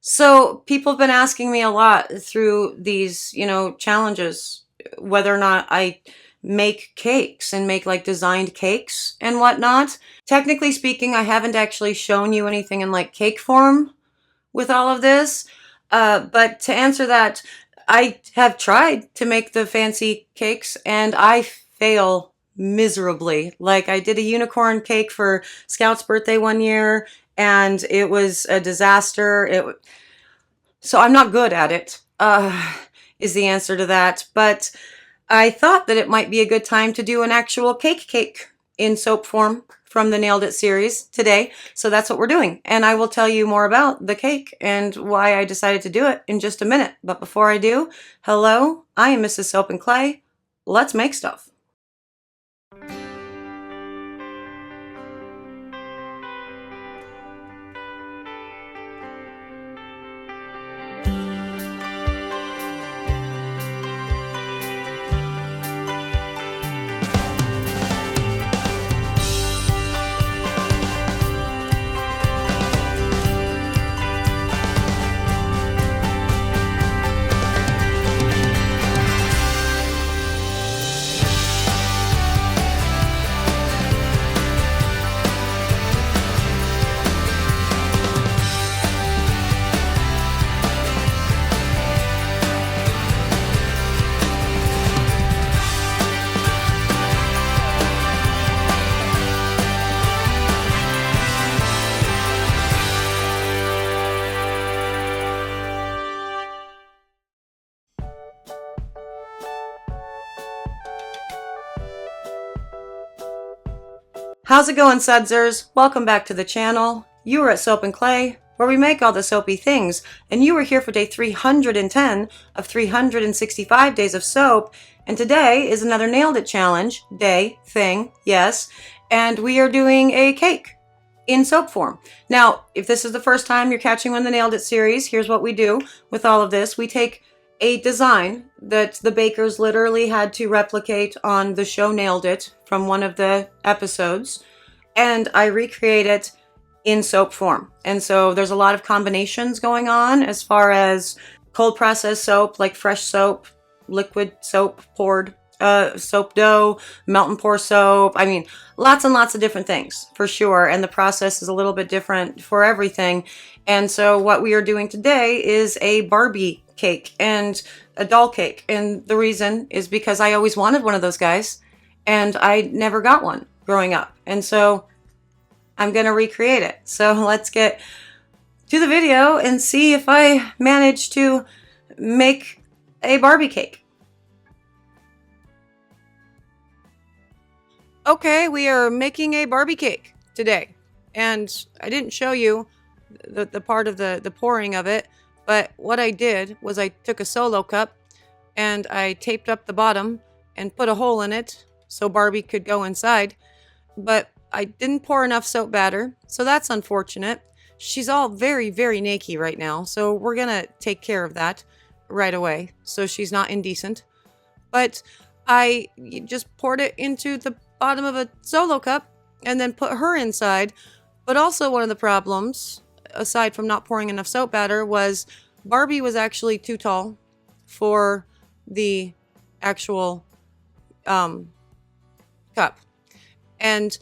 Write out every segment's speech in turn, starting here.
So people have been asking me a lot through these, challenges, whether or not I make cakes and make like designed cakes and whatnot. Technically speaking, I haven't actually shown you anything in like cake form with all of this. But to answer that, I have tried to make the fancy cakes and I fail miserably. Like I did a unicorn cake for Scout's birthday one year and it was a disaster. So I'm not good at it, is the answer to that. But I thought that it might be a good time to do an actual cake in soap form from the Nailed It series today. So that's what we're doing. And I will tell you more about the cake and why I decided to do it in just a minute. But before I do, hello, I am Mrs. Soap and Clay. Let's make stuff. How's it going, sudsers? Welcome back to the channel. You are at Soap and Clay, where we make all the soapy things, and you are here for day 310 of 365 days of soap, and today is another Nailed It challenge, day, thing, yes, and we are doing a cake in soap form. Now, if this is the first time you're catching on the Nailed It series, here's what we do with all of this. We take a design that the bakers literally had to replicate on the show Nailed It from one of the episodes, and I recreate it in soap form. And so there's a lot of combinations going on as far as cold process soap, like fresh soap, liquid soap poured, soap dough, melt and pour soap. I mean, lots and lots of different things for sure. And the process is a little bit different for everything. And so what we are doing today is a Barbie cake and a doll cake. And the reason is because I always wanted one of those guys and I never got one growing up. And so I'm going to recreate it. So let's get to the video and see if I manage to make a Barbie cake. Okay, we are making a Barbie cake today. And I didn't show you the part of the pouring of it, but what I did was I took a solo cup and I taped up the bottom and put a hole in it so Barbie could go inside. But I didn't pour enough soap batter, so that's unfortunate. She's all very, very naked right now, so we're gonna take care of that right away so she's not indecent. But I just poured it into the bottom of a solo cup and then put her inside. But also one of the problems, aside from not pouring enough soap batter, was Barbie was actually too tall for the actual cup. And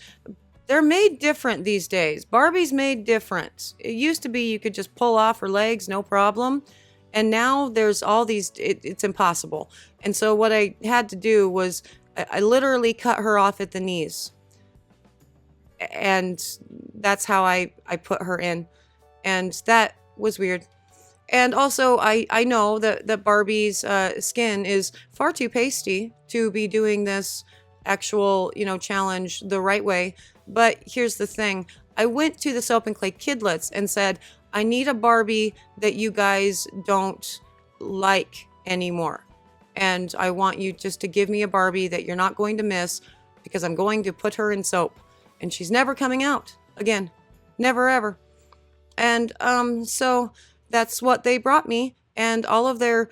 they're made different these days. Barbie's made different. It used to be you could just pull off her legs, no problem. And now there's all these, it's impossible. And so what I had to do was I literally cut her off at the knees. And that's how I put her in. And that was weird. And also, I know that Barbie's skin is far too pasty to be doing this actual, challenge the right way. But here's the thing. I went to the Soap and Clay Kidlets and said, I need a Barbie that you guys don't like anymore. And I want you just to give me a Barbie that you're not going to miss because I'm going to put her in soap. And she's never coming out again. Never, ever. And so that's what they brought me. And all of their,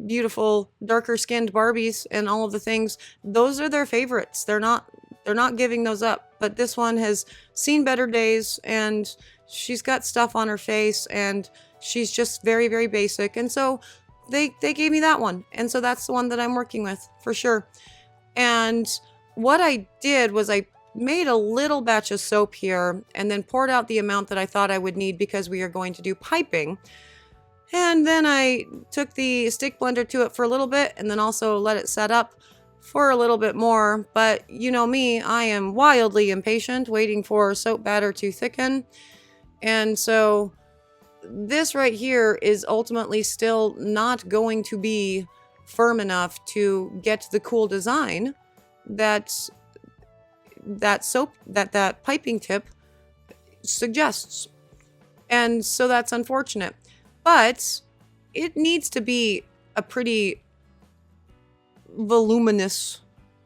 beautiful, darker skinned Barbies and all of the things, those are their favorites. They're not They're not giving those up. But this one has seen better days, and she's got stuff on her face, and she's just very, very basic. And so they gave me that one. And so that's the one that I'm working with for sure. And what I did was I made a little batch of soap here and then poured out the amount that I thought I would need because we are going to do piping. And then I took the stick blender to it for a little bit and then also let it set up for a little bit more. But you know me, I am wildly impatient waiting for soap batter to thicken. And so this right here is ultimately still not going to be firm enough to get the cool design that soap, that piping tip suggests. And so that's unfortunate. But it needs to be a pretty voluminous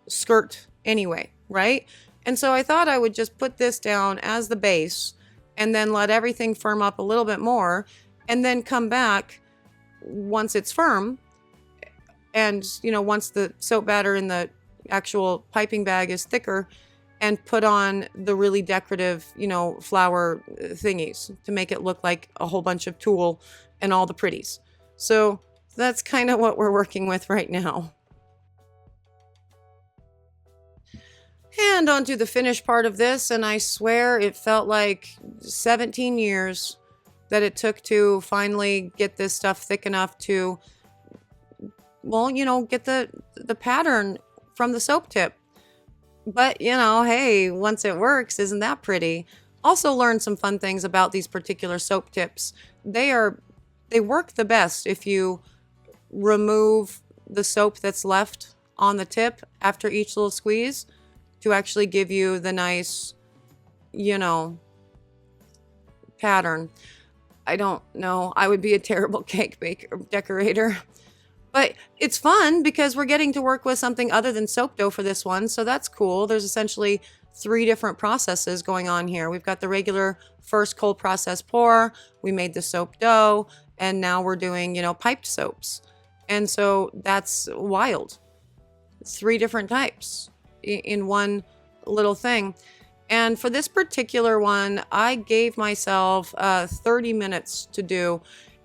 skirt anyway, right? And so I thought I would just put this down as the base and then let everything firm up a little bit more and then come back once it's firm and, you know, once the soap batter in the actual piping bag is thicker, and put on the really decorative, you know, flower thingies to make it look like a whole bunch of tulle and all the pretties. So that's kind of what we're working with right now. And onto the finished part of this, and I swear it felt like 17 years that it took to finally get this stuff thick enough to, well, you know, get the pattern from the soap tip. But, you know, hey, once it works, isn't that pretty? Also learned some fun things about these particular soap tips. They work the best if you remove the soap that's left on the tip after each little squeeze to actually give you the nice, you know, pattern. I don't know. I would be a terrible cake baker, decorator. But it's fun because we're getting to work with something other than soap dough for this one. So that's cool. There's essentially 3 different processes going on here. We've got the regular first cold process pour. We made the soap dough. And now we're doing, you know, piped soaps. And so that's wild. 3 different types in one little thing. And for this particular one, I gave myself 30 minutes to do.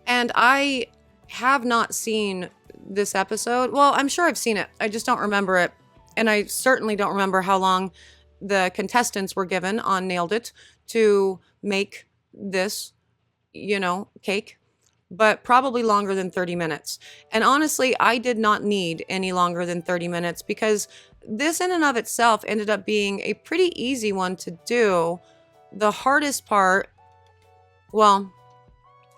And I have not seen this episode. Well, I'm sure I've seen it. I just don't remember it. And I certainly don't remember how long the contestants were given on Nailed It to make this, you know, cake, but probably longer than 30 minutes. And honestly, I did not need any longer than 30 minutes because this in and of itself ended up being a pretty easy one to do. The hardest part, well,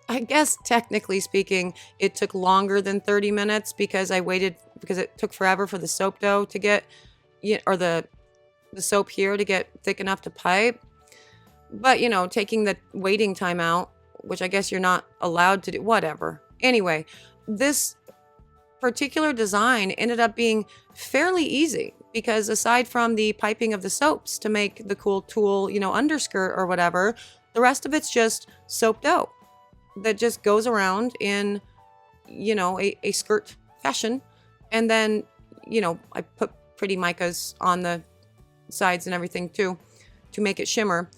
I guess technically speaking, it took longer than 30 minutes because I waited, because it took forever for the soap dough to get, or the soap here to get thick enough to pipe. But, you know, taking the waiting time out, which I guess you're not allowed to do, whatever. Anyway, this particular design ended up being fairly easy because aside from the piping of the soaps to make the cool tulle, you know, underskirt or whatever, the rest of it's just soap dough that just goes around in, you know, a skirt fashion. And then, you know, I put pretty micas on the sides and everything too to make it shimmer.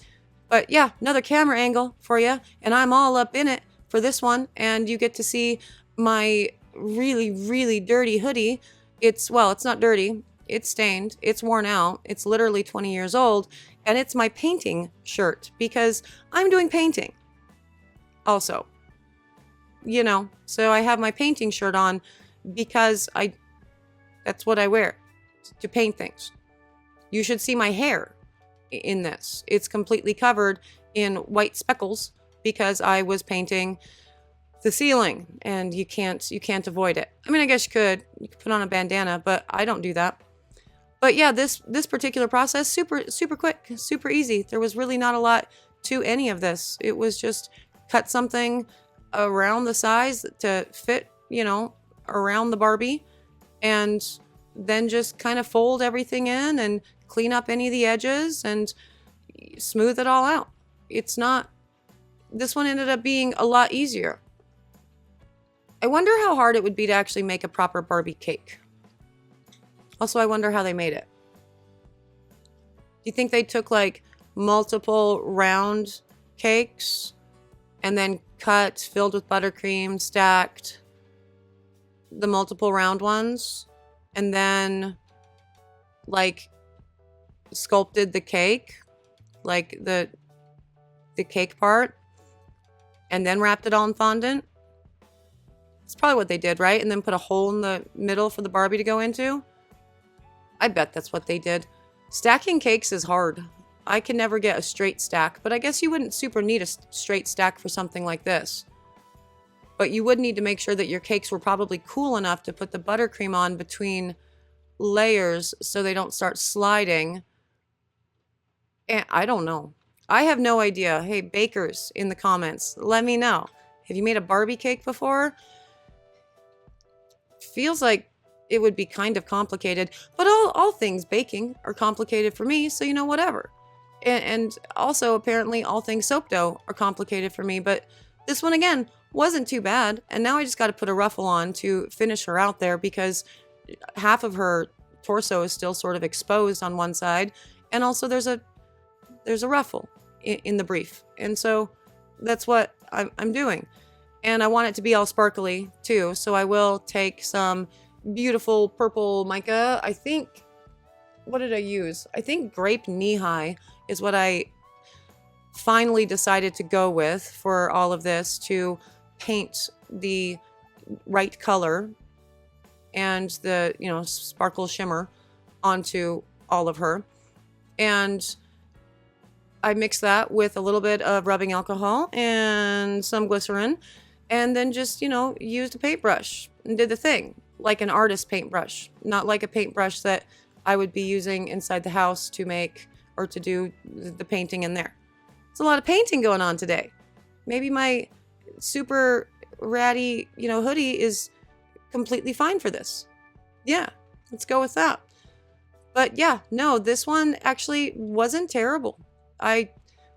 But yeah, another camera angle for you. And I'm all up in it for this one. And you get to see my really, really dirty hoodie. Well, it's not dirty. It's stained. It's worn out. It's literally 20 years old. And it's my painting shirt because I'm doing painting. Also, you know, so I have my painting shirt on because that's what I wear to paint things. You should see my hair in this. It's completely covered in white speckles because I was painting the ceiling and you can't avoid it. I mean, I guess you could put on a bandana, but I don't do that. But yeah, this particular process, super quick, super easy. There was really not a lot to any of this. It was just cut something around the size to fit, you know, around the Barbie, and then just kind of fold everything in and clean up any of the edges and smooth it all out. This one ended up being a lot easier. I wonder how hard it would be to actually make a proper Barbie cake. Also, I wonder how they made it. you think they took like multiple round cakes and then cut, filled with buttercream, stacked the multiple round ones, and then like sculpted the cake, like the cake part, and then wrapped it all in fondant? That's probably what they did, right? And then put a hole in the middle for the Barbie to go into? I bet that's what they did. Stacking cakes is hard. I can never get a straight stack, but I guess you wouldn't super need a straight stack for something like this. But you would need to make sure that your cakes were probably cool enough to put the buttercream on between layers so they don't start sliding. And I don't know. I have no idea. Hey, bakers in the comments, let me know. Have you made a Barbie cake before? Feels like it would be kind of complicated, but all things baking are complicated for me, so whatever. And also, apparently, all things soap dough are complicated for me, but this one, again, wasn't too bad. And now I just got to put a ruffle on to finish her out there because half of her torso is still sort of exposed on one side. And also there's a ruffle in the brief. And so that's what I'm doing. And I want it to be all sparkly too. So I will take some beautiful purple mica. I think, what did I use? I think grape knee-high is what I finally decided to go with for all of this, to paint the right color and the, sparkle shimmer onto all of her. And I mixed that with a little bit of rubbing alcohol and some glycerin, and then just, used a paintbrush and did the thing like an artist paintbrush, not like a paintbrush that I would be using inside the house to make or to do the painting in there. There's a lot of painting going on today. Maybe my super ratty, hoodie is completely fine for this. Yeah, let's go with that. But yeah, no, this one actually wasn't terrible. I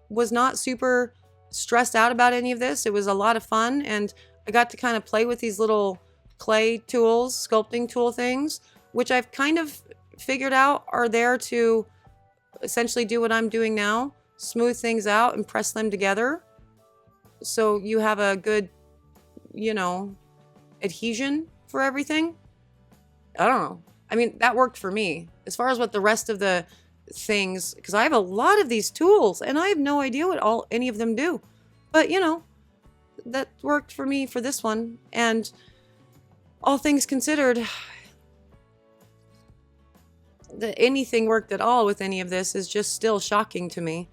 was not super stressed out about any of this. It was a lot of fun, and I got to kind of play with these little clay tools, sculpting tool things, which I've kind of figured out are there to essentially do what I'm doing now, smooth things out and press them together so you have a good, adhesion for everything. I don't know. I mean, that worked for me. As far as what the rest of the things, because I have a lot of these tools and I have no idea what any of them do. But, that worked for me for this one. And all things considered, that anything worked at all with any of this is just still shocking to me.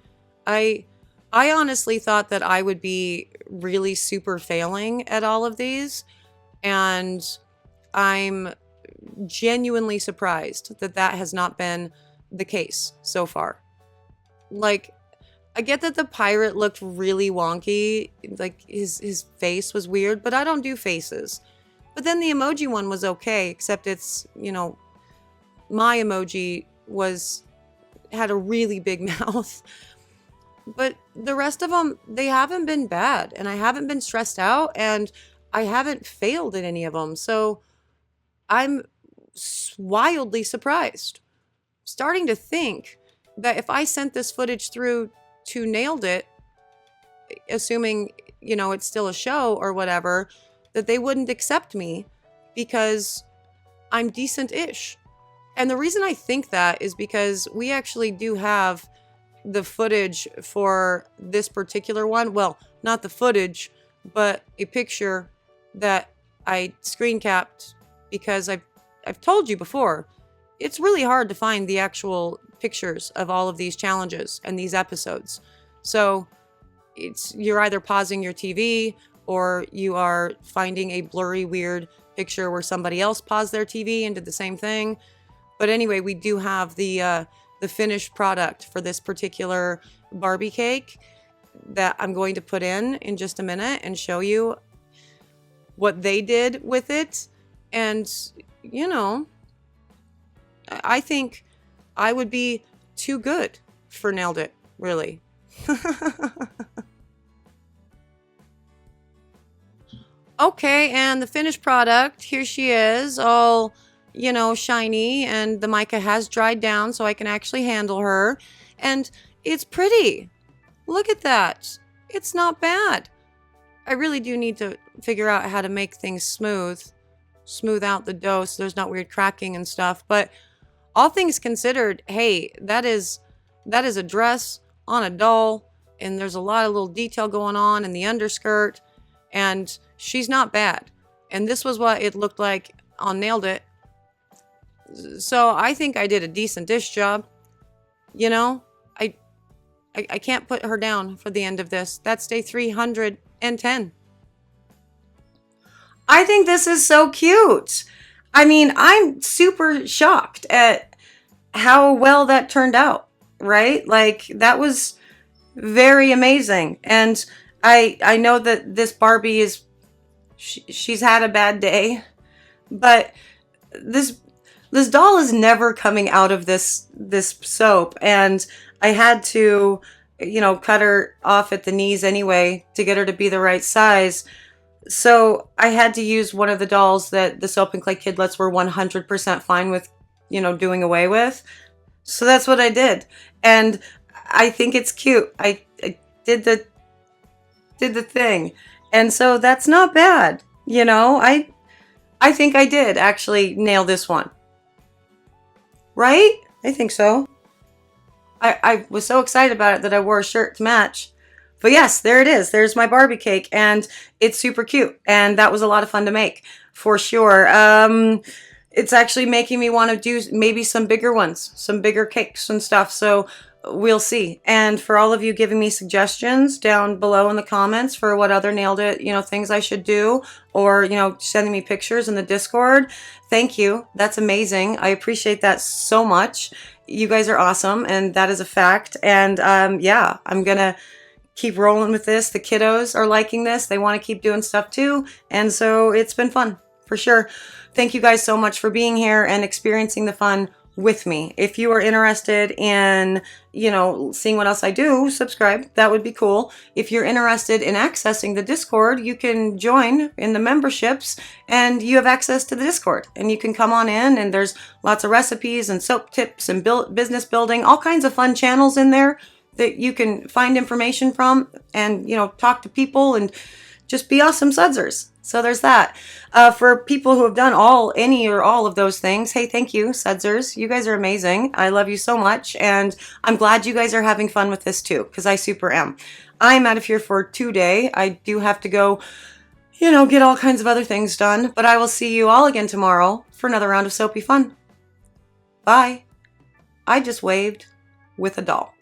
I honestly thought that I would be really super failing at all of these, and I'm genuinely surprised that that has not been the case so far. Like, I get that the pirate looked really wonky, like his face was weird, but I don't do faces. But then the emoji one was okay, except it's, my emoji had a really big mouth. But the rest of them, they haven't been bad, and I haven't been stressed out, and I haven't failed at any of them. So I'm wildly surprised. Starting to think that if I sent this footage through to Nailed It, assuming, it's still a show or whatever, that they wouldn't accept me because I'm decent-ish. And the reason I think that is because we actually do have the footage for this particular one. Well, not the footage, but a picture that I screen capped because I've told you before, it's really hard to find the actual pictures of all of these challenges and these episodes. So you're either pausing your TV or you are finding a blurry, weird picture where somebody else paused their TV and did the same thing. But anyway, we do have the finished product for this particular Barbie cake that I'm going to put in just a minute and show you what they did with it. And, I think I would be too good for Nailed It, really. Okay, and the finished product, here she is, all, shiny, and the mica has dried down so I can actually handle her. And it's pretty. Look at that. It's not bad. I really do need to figure out how to make things smooth out the dough so there's not weird cracking and stuff. But all things considered, hey, that is a dress on a doll, and there's a lot of little detail going on in the underskirt, and she's not bad. And this was what it looked like on Nailed It. So I think I did a decent dish job. You know, I can't put her down for the end of this. That's day 310. I think this is so cute. I mean, I'm super shocked at how well that turned out, right? Like, that was very amazing. And I know that this Barbie is, she's had a bad day, but this doll is never coming out of this soap. And I had to, you know, cut her off at the knees anyway to get her to be the right size. So I had to use one of the dolls that the Soap and Clay Kidlets were 100% fine with, you know, doing away with. So that's what I did. And I think it's cute. I did the thing. And so that's not bad. You know, I think I did actually nail this one. Right? I think so. I was so excited about it that I wore a shirt to match. But yes, there it is. There's my Barbie cake, and it's super cute. And that was a lot of fun to make, for sure. It's actually making me want to do maybe some bigger ones, some bigger cakes and stuff. So we'll see. And for all of you giving me suggestions down below in the comments for what other Nailed It, you know, things I should do, or, you know, sending me pictures in the Discord, thank you. That's amazing. I appreciate that so much. You guys are awesome, and that is a fact. And yeah, I'm gonna keep rolling with this. The kiddos are liking this. They want to keep doing stuff too. And so it's been fun, for sure. Thank you guys so much for being here and experiencing the fun with me. If you are interested in, you know, seeing what else I do, subscribe. That would be cool. If you're interested in accessing the Discord, you can join in the memberships and you have access to the Discord. And you can come on in, and there's lots of recipes and soap tips and business building, all kinds of fun channels in there that you can find information from, and, you know, talk to people and just be awesome sudsers. So there's that. For people who have done any or all of those things, hey, thank you, sudsers. You guys are amazing. I love you so much, and I'm glad you guys are having fun with this too, because I super am. I'm out of here for today. I do have to go, you know, get all kinds of other things done, but I will see you all again tomorrow for another round of soapy fun. Bye. I just waved with a doll.